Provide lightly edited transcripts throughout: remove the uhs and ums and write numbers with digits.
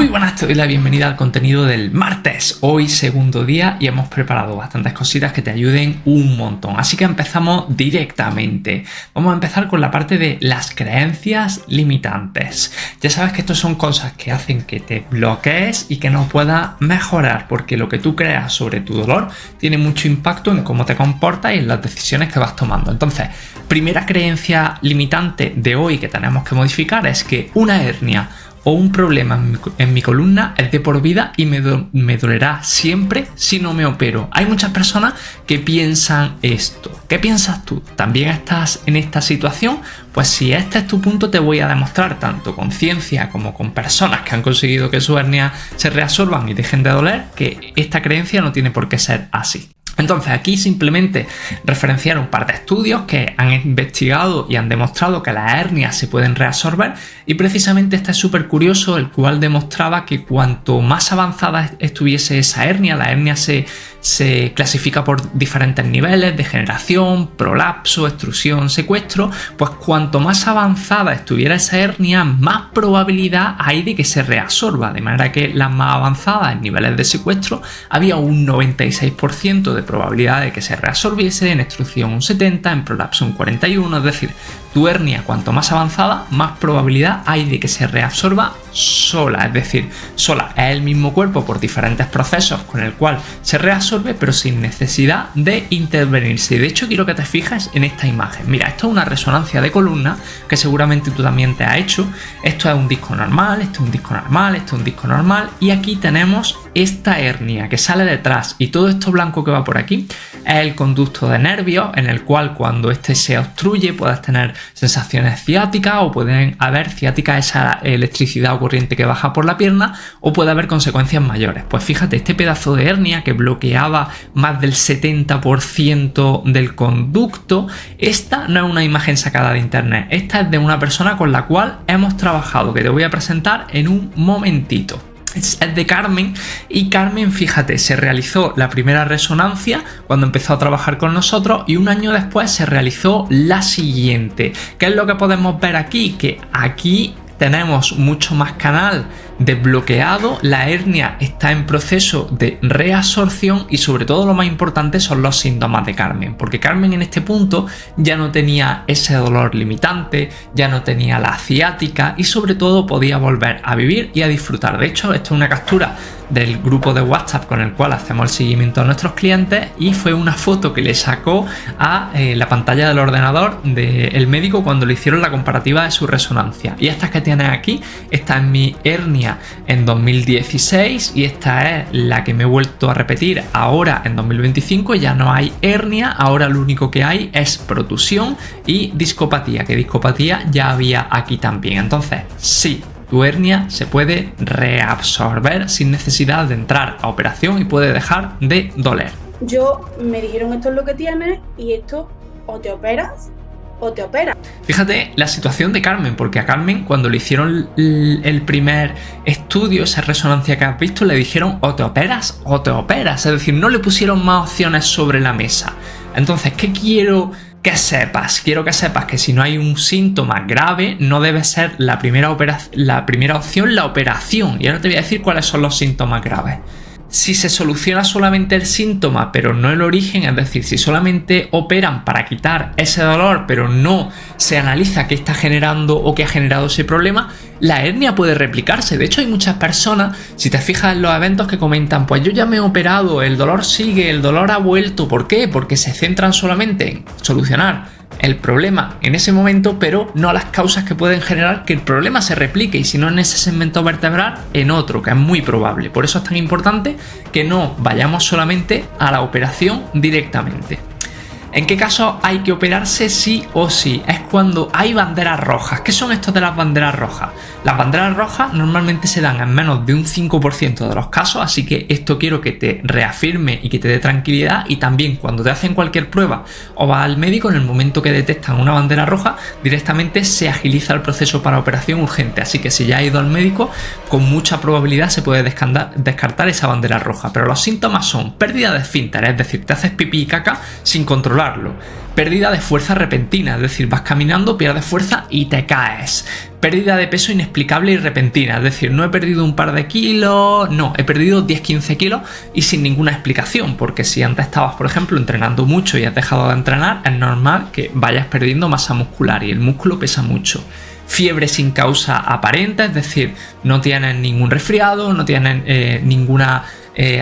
Muy buenas, te doy la bienvenida al contenido del martes, hoy segundo día, y hemos preparado bastantes cositas que te ayuden un montón, así que empezamos directamente. Vamos a empezar con la parte de las creencias limitantes. Ya sabes que estas son cosas que hacen que te bloquees y que no puedas mejorar, porque lo que tú creas sobre tu dolor tiene mucho impacto en cómo te comportas y en las decisiones que vas tomando. Entonces, primera creencia limitante de hoy que tenemos que modificar es que una hernia o un problema en mi columna es de por vida y me dolerá siempre si no me opero. Hay muchas personas que piensan esto. ¿Qué piensas tú? ¿También estás en esta situación? Pues si este es tu punto, te voy a demostrar tanto con ciencia como con personas que han conseguido que su hernia se reabsorban y dejen de doler, que esta creencia no tiene por qué ser así. Entonces aquí simplemente referenciar un par de estudios que han investigado y han demostrado que las hernias se pueden reabsorber, y precisamente este es súper curioso, el cual demostraba que cuanto más avanzada estuviese esa hernia, la hernia se clasifica por diferentes niveles: degeneración, prolapso, extrusión, secuestro. Pues cuanto más avanzada estuviera esa hernia, más probabilidad hay de que se reabsorba, de manera que las más avanzadas en niveles de secuestro había un 96% de probabilidad de que se reabsorbiese, en extrusión un 70%, en prolapso un 41%, es decir, tu hernia cuanto más avanzada, más probabilidad hay de que se reabsorba sola, es decir, sola. Es el mismo cuerpo por diferentes procesos con el cual se reabsorbe, pero sin necesidad de intervenirse. Y de hecho quiero que te fijes en esta imagen. Mira, esto es una resonancia de columna que seguramente tú también te has hecho. Esto es un disco normal, esto es un disco normal, esto es un disco normal, y aquí tenemos esta hernia que sale detrás, y todo esto blanco que va por aquí es el conducto de nervios, en el cual cuando este se obstruye puedes tener sensaciones ciáticas, o pueden haber ciática, esa electricidad o corriente que baja por la pierna, o puede haber consecuencias mayores. Pues fíjate, este pedazo de hernia que bloqueaba más del 70% del conducto, esta no es una imagen sacada de internet, esta es de una persona con la cual hemos trabajado, que te voy a presentar en un momentito. Es de Carmen, y Carmen, fíjate, se realizó la primera resonancia cuando empezó a trabajar con nosotros, y un año después se realizó la siguiente. ¿Qué es lo que podemos ver aquí? Que aquí tenemos mucho más canal desbloqueado, la hernia está en proceso de reabsorción, y sobre todo lo más importante son los síntomas de Carmen, porque Carmen en este punto ya no tenía ese dolor limitante, ya no tenía la ciática, y sobre todo podía volver a vivir y a disfrutar. De hecho, esto es una captura del grupo de WhatsApp con el cual hacemos el seguimiento a nuestros clientes, y fue una foto que le sacó a la pantalla del ordenador del médico cuando le hicieron la comparativa de su resonancia. Y estas que tienes aquí, esta es mi hernia en 2016, y esta es la que me he vuelto a repetir ahora en 2025. Ya no hay hernia, ahora lo único que hay es protusión y discopatía, que discopatía ya había aquí también. Entonces, sí, tu hernia se puede reabsorber sin necesidad de entrar a operación y puede dejar de doler. Me dijeron esto es lo que tienes, y esto o te operas o te operas. Fíjate la situación de Carmen, porque a Carmen cuando le hicieron el primer estudio, esa resonancia que has visto, le dijeron o te operas o te operas, es decir, no le pusieron más opciones sobre la mesa. Entonces, ¿qué quiero que sepas? Quiero que sepas que si no hay un síntoma grave, no debe ser la primera opción la operación. Y ahora te voy a decir cuáles son los síntomas graves. Si se soluciona solamente el síntoma pero no el origen, es decir, si solamente operan para quitar ese dolor pero no se analiza qué está generando o qué ha generado ese problema, la hernia puede replicarse. De hecho, hay muchas personas, si te fijas en los eventos, que comentan: pues yo ya me he operado, el dolor sigue, el dolor ha vuelto. ¿Por qué? Porque se centran solamente en solucionar el problema en ese momento, pero no las causas que pueden generar que el problema se replique, y si no en ese segmento vertebral, en otro, que es muy probable. Por eso es tan importante que no vayamos solamente a la operación directamente. ¿En qué caso hay que operarse sí o sí? Es cuando hay banderas rojas. ¿Qué son estos de las banderas rojas? Las banderas rojas normalmente se dan en menos de un 5% de los casos, así que esto quiero que te reafirme y que te dé tranquilidad. Y también cuando te hacen cualquier prueba o vas al médico, en el momento que detectan una bandera roja, directamente se agiliza el proceso para operación urgente. Así que si ya has ido al médico, con mucha probabilidad se puede descartar esa bandera roja. Pero los síntomas son pérdida de esfínter, es decir, te haces pipí y caca sin controlar mejorarlo. Pérdida de fuerza repentina, es decir, vas caminando, pierdes fuerza y te caes. Pérdida de peso inexplicable y repentina, es decir, no he perdido un par de kilos, no, he perdido 10-15 kilos y sin ninguna explicación, porque si antes estabas, por ejemplo, entrenando mucho y has dejado de entrenar, es normal que vayas perdiendo masa muscular y el músculo pesa mucho. Fiebre sin causa aparente, es decir, no tienes ningún resfriado, no tienes ninguna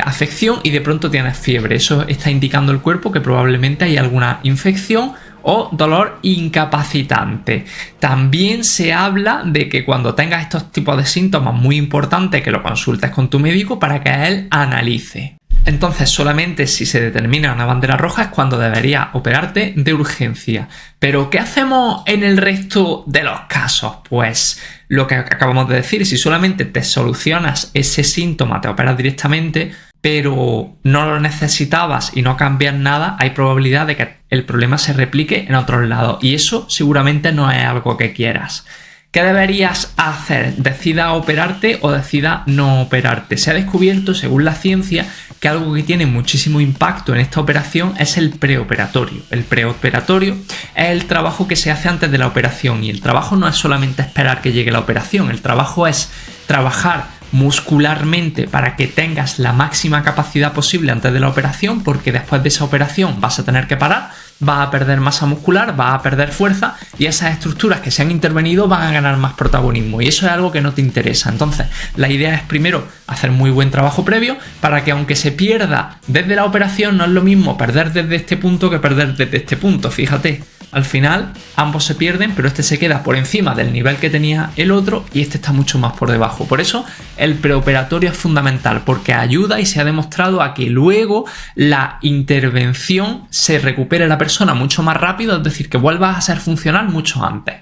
afección y de pronto tienes fiebre. Eso está indicando el cuerpo que probablemente hay alguna infección o dolor incapacitante. También se habla de que cuando tengas estos tipos de síntomas, muy importante que lo consultes con tu médico para que él analice. Entonces, solamente si se determina una bandera roja es cuando deberías operarte de urgencia. ¿Pero qué hacemos en el resto de los casos? Pues lo que acabamos de decir, si solamente te solucionas ese síntoma, te operas directamente, pero no lo necesitabas y no cambias nada, hay probabilidad de que el problema se replique en otros lados. Y eso seguramente no es algo que quieras. ¿Qué deberías hacer? ¿Decida operarte o decida no operarte? Se ha descubierto, según la ciencia, que algo que tiene muchísimo impacto en esta operación es el preoperatorio. El preoperatorio es el trabajo que se hace antes de la operación y el trabajo no es solamente esperar que llegue la operación, el trabajo es trabajar muscularmente para que tengas la máxima capacidad posible antes de la operación, porque después de esa operación vas a tener que parar, vas a perder masa muscular, vas a perder fuerza y esas estructuras que se han intervenido van a ganar más protagonismo y eso es algo que no te interesa. Entonces, la idea es primero hacer muy buen trabajo previo para que aunque se pierda desde la operación, no es lo mismo perder desde este punto que perder desde este punto. Fíjate, al final ambos se pierden, pero este se queda por encima del nivel que tenía el otro y este está mucho más por debajo. Por eso el preoperatorio es fundamental, porque ayuda y se ha demostrado a que luego la intervención se recupere la persona mucho más rápido, es decir, que vuelvas a ser funcional mucho antes.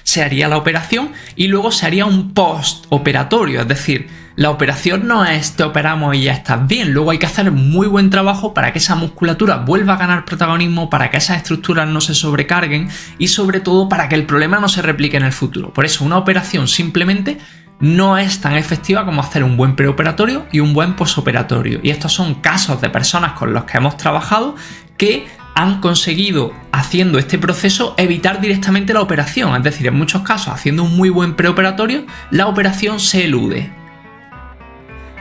Se haría la operación y luego se haría un postoperatorio, es decir, la operación no es te operamos y ya estás bien, luego hay que hacer muy buen trabajo para que esa musculatura vuelva a ganar protagonismo, para que esas estructuras no se sobrecarguen y sobre todo para que el problema no se replique en el futuro. Por eso una operación simplemente no es tan efectiva como hacer un buen preoperatorio y un buen posoperatorio. Y estos son casos de personas con los que hemos trabajado que han conseguido, haciendo este proceso, evitar directamente la operación. Es decir, en muchos casos, haciendo un muy buen preoperatorio, la operación se elude.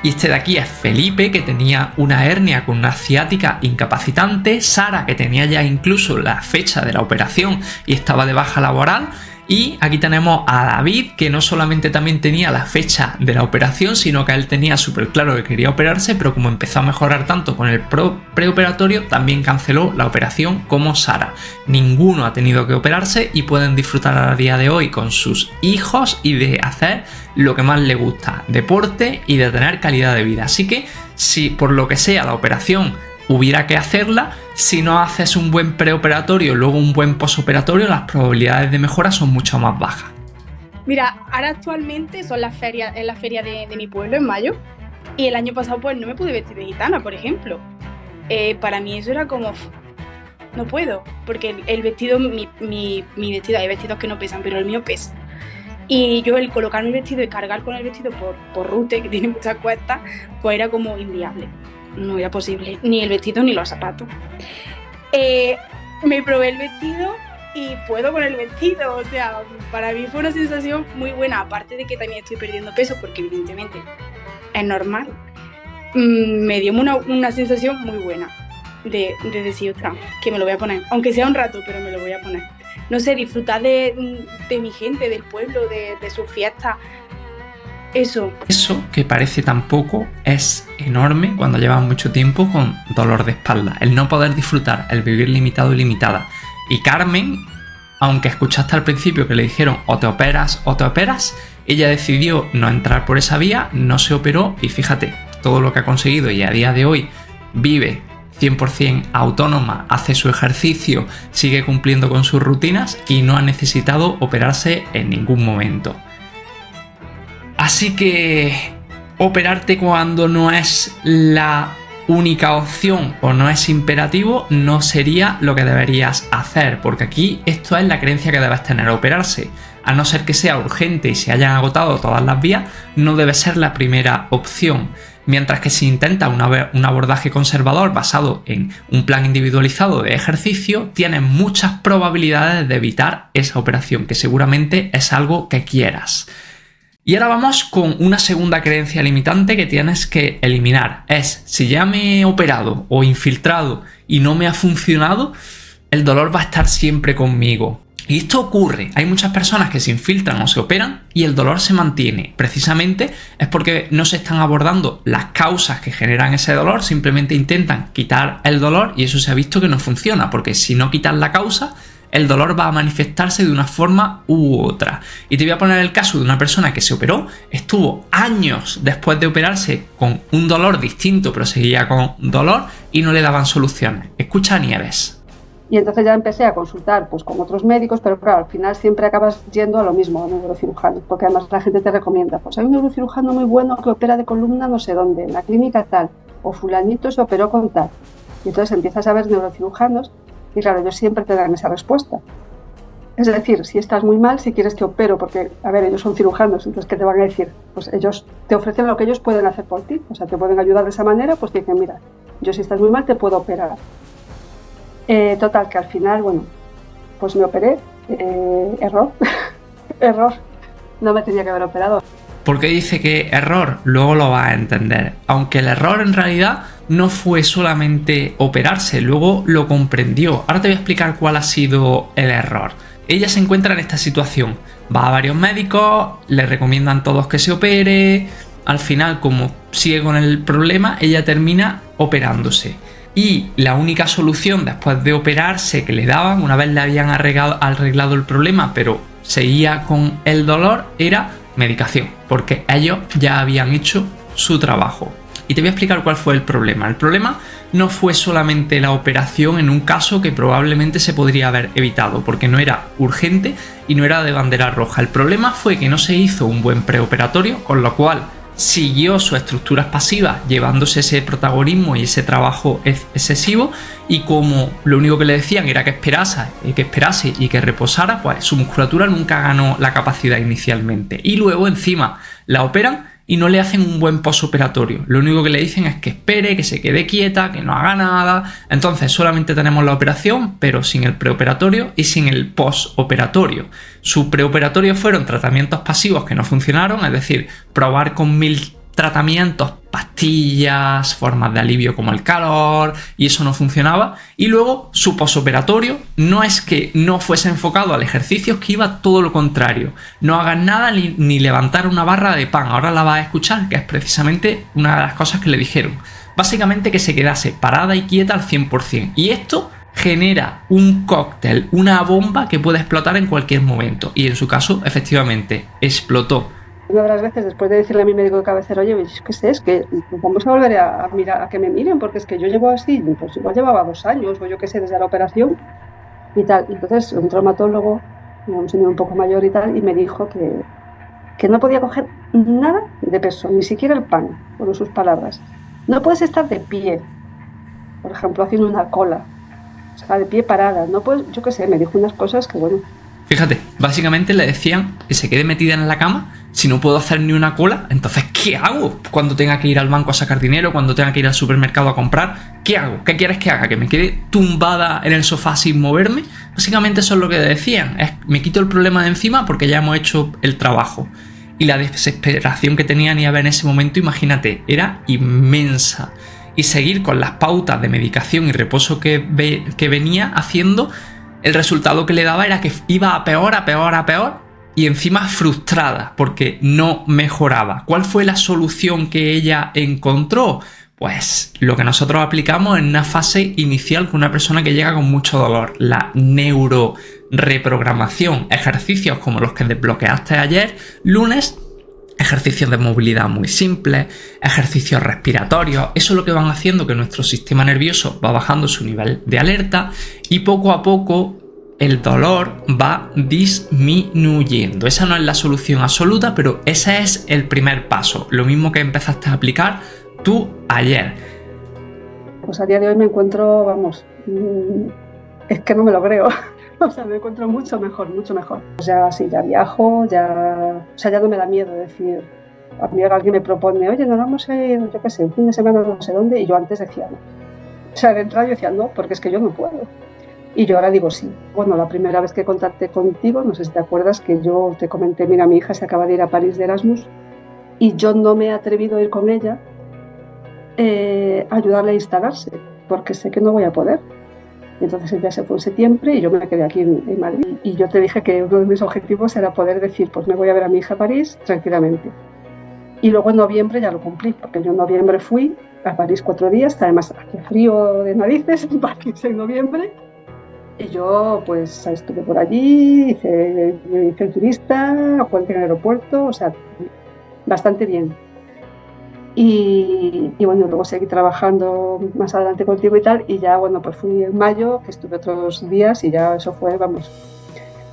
Y este de aquí es Felipe, que tenía una hernia con una ciática incapacitante, Sara, que tenía ya incluso la fecha de la operación y estaba de baja laboral, y aquí tenemos a David, que no solamente también tenía la fecha de la operación, sino que él tenía súper claro que quería operarse, pero como empezó a mejorar tanto con el preoperatorio, también canceló la operación como Sara. Ninguno ha tenido que operarse y pueden disfrutar a día de hoy con sus hijos y de hacer lo que más les gusta, deporte y de tener calidad de vida. Así que si por lo que sea la operación hubiera que hacerla, si no haces un buen preoperatorio y luego un buen posoperatorio, las probabilidades de mejora son mucho más bajas. Mira, ahora actualmente son las ferias, es la feria de mi pueblo en mayo, y el año pasado pues no me pude vestir de gitana, por ejemplo. Para mí eso era como, no puedo, porque el vestido, mi vestido, hay vestidos que no pesan, pero el mío pesa. Y yo el colocarme el vestido y cargar con el vestido por rute, que tiene muchas cuestas, pues era como inviable. No era posible, ni el vestido ni los zapatos. Me probé el vestido y puedo con el vestido, o sea, para mí fue una sensación muy buena, aparte de que también estoy perdiendo peso, porque evidentemente es normal. Me dio una sensación muy buena de decir, ostras, que me lo voy a poner, aunque sea un rato, pero me lo voy a poner. No sé, disfrutar de mi gente, del pueblo, de sus fiestas. Eso que parece tan poco es enorme cuando llevas mucho tiempo con dolor de espalda. El no poder disfrutar, el vivir limitado y limitada. Y Carmen, aunque escuchaste al principio que le dijeron o te operas, ella decidió no entrar por esa vía, no se operó y fíjate todo lo que ha conseguido y a día de hoy vive 100% autónoma, hace su ejercicio, sigue cumpliendo con sus rutinas y no ha necesitado operarse en ningún momento. Así que operarte cuando no es la única opción o no es imperativo no sería lo que deberías hacer, porque aquí esto es la creencia que debes tener. Operarse, a no ser que sea urgente y se hayan agotado todas las vías, no debe ser la primera opción. Mientras que si intentas un abordaje conservador basado en un plan individualizado de ejercicio, tienes muchas probabilidades de evitar esa operación, que seguramente es algo que quieras. Y ahora vamos con una segunda creencia limitante que tienes que eliminar. Es, si ya me he operado o infiltrado y no me ha funcionado, el dolor va a estar siempre conmigo. Y esto ocurre. Hay muchas personas que se infiltran o se operan y el dolor se mantiene. Precisamente es porque no se están abordando las causas que generan ese dolor, simplemente intentan quitar el dolor y eso se ha visto que no funciona, porque si no quitas la causa, el dolor va a manifestarse de una forma u otra. Y te voy a poner el caso de una persona que se operó, estuvo años después de operarse con un dolor distinto, pero seguía con dolor y no le daban soluciones. Escucha a Nieves. Y entonces ya empecé a consultar pues, con otros médicos, pero claro, al final siempre acabas yendo a lo mismo, a neurocirujanos, porque además la gente te recomienda, pues hay un neurocirujano muy bueno que opera de columna no sé dónde, en la clínica tal, o fulanito se operó con tal. Y entonces empiezas a ver neurocirujanos y claro, ellos siempre te dan esa respuesta. Es decir, si estás muy mal, si quieres te opero, porque, a ver, ellos son cirujanos, entonces, ¿qué te van a decir? Pues ellos te ofrecen lo que ellos pueden hacer por ti, o sea, te pueden ayudar de esa manera, pues te dicen, mira, yo si estás muy mal te puedo operar. Total, que al final, bueno, pues me operé, error, error, no me tenía que haber operado. ¿Por qué dice que error? Luego lo vas a entender. Aunque el error en realidad no fue solamente operarse, luego lo comprendió. Ahora te voy a explicar cuál ha sido el error. Ella se encuentra en esta situación. Va a varios médicos, le recomiendan todos que se opere. Al final, como sigue con el problema, ella termina operándose. Y la única solución después de operarse que le daban, una vez le habían arreglado el problema, pero seguía con el dolor, era medicación, porque ellos ya habían hecho su trabajo. Y te voy a explicar cuál fue el problema. El problema no fue solamente la operación en un caso que probablemente se podría haber evitado, porque no era urgente y no era de bandera roja. El problema fue que no se hizo un buen preoperatorio, con lo cual siguió sus estructuras pasivas llevándose ese protagonismo y ese trabajo excesivo, y como lo único que le decían era que esperase y que reposara, pues su musculatura nunca ganó la capacidad inicialmente. Y luego encima la operan y no le hacen un buen postoperatorio. Lo único que le dicen es que espere, que se quede quieta, que no haga nada. Entonces solamente tenemos la operación, pero sin el preoperatorio y sin el postoperatorio. Su preoperatorio fueron tratamientos pasivos que no funcionaron, es decir, probar con 1000 tratamientos, pastillas, formas de alivio como el calor, y eso no funcionaba. Y luego su postoperatorio no es que no fuese enfocado al ejercicio, es que iba todo lo contrario. No hagas nada ni levantar una barra de pan. Ahora la vas a escuchar, que es precisamente una de las cosas que le dijeron. Básicamente que se quedase parada y quieta al 100%. Y esto genera un cóctel, una bomba que puede explotar en cualquier momento. Y en su caso, efectivamente, explotó. Una de las veces, después de decirle a mi médico de cabecera, oye, ¿qué sé? Es que vamos a volver a mirar, a que me miren, porque es que yo llevo así, pues igual llevaba 2 años, o yo qué sé, desde la operación y tal. Entonces, un traumatólogo, un señor un poco mayor y tal, y me dijo que no podía coger nada de peso, ni siquiera el pan, por sus palabras. No puedes estar de pie, por ejemplo, haciendo una cola, o sea, de pie parada. No puedes, yo qué sé, me dijo unas cosas que, bueno. Fíjate, básicamente le decían que se quede metida en la cama. Si no puedo hacer ni una cola, entonces ¿qué hago? Cuando tenga que ir al banco a sacar dinero, cuando tenga que ir al supermercado a comprar, ¿qué hago? ¿Qué quieres que haga? ¿Que me quede tumbada en el sofá sin moverme? Básicamente eso es lo que decían. Me quito el problema de encima porque ya hemos hecho el trabajo. Y la desesperación que tenía Nieve en ese momento, imagínate, era inmensa. Y seguir con las pautas de medicación y reposo que venía haciendo, el resultado que le daba era que iba a peor, a peor, a peor, y encima frustrada porque no mejoraba. ¿Cuál fue la solución que ella encontró? Pues lo que nosotros aplicamos en una fase inicial con una persona que llega con mucho dolor, la neuroreprogramación. Ejercicios como los que desbloqueaste ayer, lunes, ejercicios de movilidad muy simples, ejercicios respiratorios. Eso es lo que van haciendo que nuestro sistema nervioso va bajando su nivel de alerta y poco a poco el dolor va disminuyendo. Esa no es la solución absoluta, pero ese es el primer paso. Lo mismo que empezaste a aplicar tú ayer. Pues a día de hoy me encuentro, vamos, es que no me lo creo. O sea, me encuentro mucho mejor, mucho mejor. Ya sí, ya viajo, ya no me da miedo decir, A mí alguien me propone, oye, nos vamos a ir, yo qué sé, un fin de semana no sé dónde, y yo antes decía no. O sea, de entrada yo decía no, porque es que yo no puedo. Y yo ahora digo sí. Bueno, la primera vez que contacté contigo, no sé si te acuerdas que yo te comenté, mira, mi hija se acaba de ir a París de Erasmus y yo no me he atrevido a ir con ella a ayudarle a instalarse, porque sé que no voy a poder. Entonces ella se fue en septiembre y yo me quedé aquí en Madrid. Y yo te dije que uno de mis objetivos era poder decir, pues me voy a ver a mi hija a París tranquilamente. Y luego en noviembre ya lo cumplí, porque yo en noviembre fui a París 4 días, además hacía frío de narices en París en noviembre. Y yo pues estuve por allí, hice el turista, aguanté en el aeropuerto, o sea, bastante bien. Y bueno, luego seguí trabajando más adelante contigo y tal, y ya, bueno, pues fui en mayo, que estuve otros días y ya eso fue, vamos.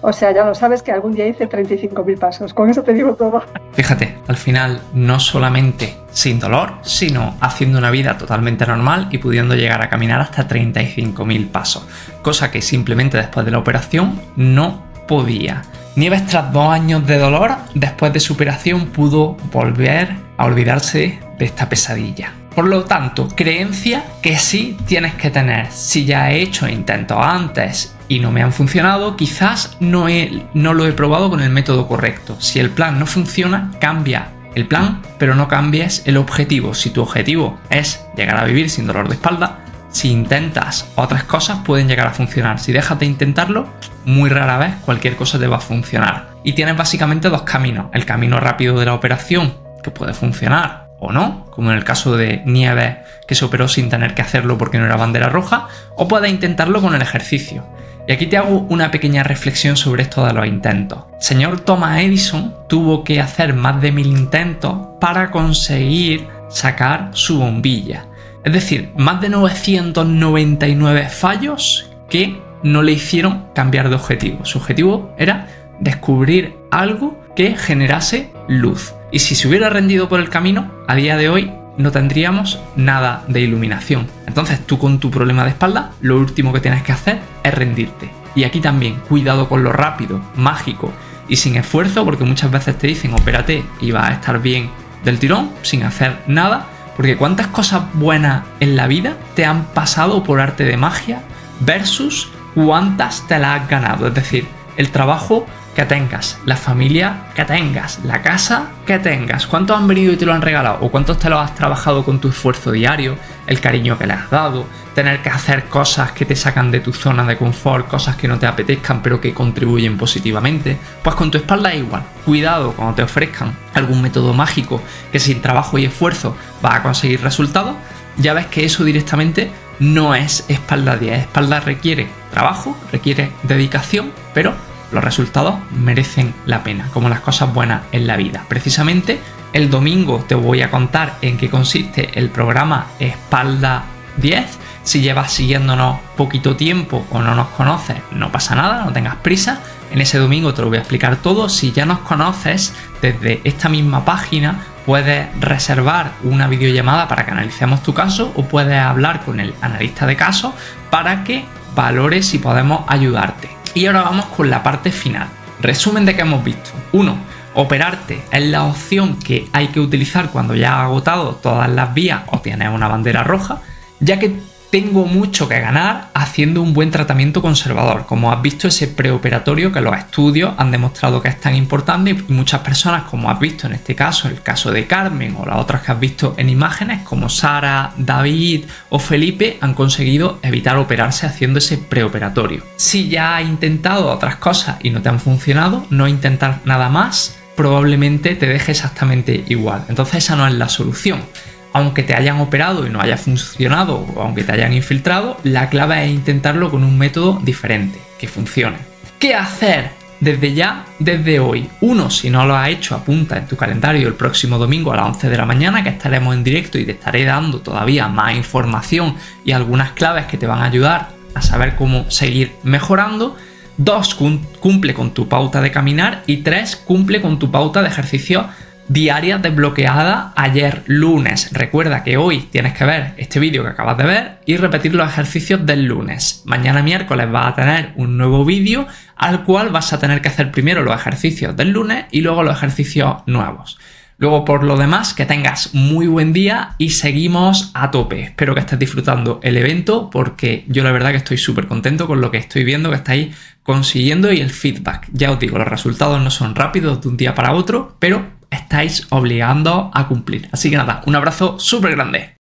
O sea, ya lo sabes que algún día hice 35.000 pasos, con eso te digo todo. Fíjate, al final no solamente sin dolor, sino haciendo una vida totalmente normal y pudiendo llegar a caminar hasta 35.000 pasos, cosa que simplemente después de la operación no podía. Nieves, tras 2 años de dolor, después de su operación pudo volver a olvidarse de esta pesadilla. Por lo tanto, creencia que sí tienes que tener. Si ya he hecho intentos antes y no me han funcionado, quizás no lo he probado con el método correcto. Si el plan no funciona, cambia el plan, pero no cambies el objetivo. Si tu objetivo es llegar a vivir sin dolor de espalda, si intentas otras cosas pueden llegar a funcionar. Si dejas de intentarlo, muy rara vez cualquier cosa te va a funcionar. Y tienes básicamente 2 caminos. El camino rápido de la operación, que puede funcionar o no, como en el caso de Nieves, que se operó sin tener que hacerlo porque no era bandera roja, o puedes intentarlo con el ejercicio. Y aquí te hago una pequeña reflexión sobre esto de los intentos. El señor Thomas Edison tuvo que hacer más de 1000 intentos para conseguir sacar su bombilla. Es decir, más de 999 fallos que no le hicieron cambiar de objetivo. Su objetivo era descubrir algo que generase luz. Y si se hubiera rendido por el camino, a día de hoy no tendríamos nada de iluminación. Entonces tú con tu problema de espalda, lo último que tienes que hacer es rendirte. Y aquí también, cuidado con lo rápido, mágico y sin esfuerzo, porque muchas veces te dicen opérate y vas a estar bien del tirón, sin hacer nada. Porque cuántas cosas buenas en la vida te han pasado por arte de magia versus cuántas te las has ganado. Es decir, el trabajo que tengas, la familia que tengas, la casa que tengas, cuántos han venido y te lo han regalado o cuántos te lo has trabajado con tu esfuerzo diario, el cariño que le has dado, tener que hacer cosas que te sacan de tu zona de confort, cosas que no te apetezcan pero que contribuyen positivamente. Pues con tu espalda es igual. Cuidado cuando te ofrezcan algún método mágico que sin trabajo y esfuerzo vas a conseguir resultados, ya ves que eso directamente no es espalda 10. Espalda requiere trabajo, requiere dedicación, pero los resultados merecen la pena, como las cosas buenas en la vida. Precisamente el domingo te voy a contar en qué consiste el programa Espalda 10. Si llevas siguiéndonos poquito tiempo o no nos conoces, no pasa nada, no tengas prisa. En ese domingo te lo voy a explicar todo. Si ya nos conoces, desde esta misma página puedes reservar una videollamada para que analicemos tu caso o puedes hablar con el analista de casos para que valores si podemos ayudarte. Y ahora vamos con la parte final. Resumen de que hemos visto. 1. Operarte es la opción que hay que utilizar cuando ya has agotado todas las vías o tienes una bandera roja, ya que tengo mucho que ganar haciendo un buen tratamiento conservador. Como has visto, ese preoperatorio que los estudios han demostrado que es tan importante y muchas personas, como has visto en este caso, el caso de Carmen o las otras que has visto en imágenes, como Sara, David o Felipe, han conseguido evitar operarse haciendo ese preoperatorio. Si ya has intentado otras cosas y no te han funcionado, no intentar nada más, probablemente te deje exactamente igual. Entonces esa no es la solución. Aunque te hayan operado y no haya funcionado o aunque te hayan infiltrado, la clave es intentarlo con un método diferente, que funcione. ¿Qué hacer desde ya, desde hoy? 1. Si no lo has hecho, apunta en tu calendario el próximo domingo a las 11 de la mañana, que estaremos en directo y te estaré dando todavía más información y algunas claves que te van a ayudar a saber cómo seguir mejorando. 2. Cumple con tu pauta de caminar. Y 3. Cumple con tu pauta de ejercicio diaria desbloqueada ayer lunes. Recuerda que hoy tienes que ver este vídeo que acabas de ver y repetir los ejercicios del lunes. Mañana miércoles vas a tener un nuevo vídeo al cual vas a tener que hacer primero los ejercicios del lunes y luego los ejercicios nuevos. Luego, por lo demás, que tengas muy buen día y seguimos a tope. Espero que estés disfrutando el evento porque yo la verdad que estoy súper contento con lo que estoy viendo que estáis consiguiendo y el feedback. Ya os digo, los resultados no son rápidos de un día para otro, pero estáis obligando a cumplir. Así que nada, un abrazo súper grande.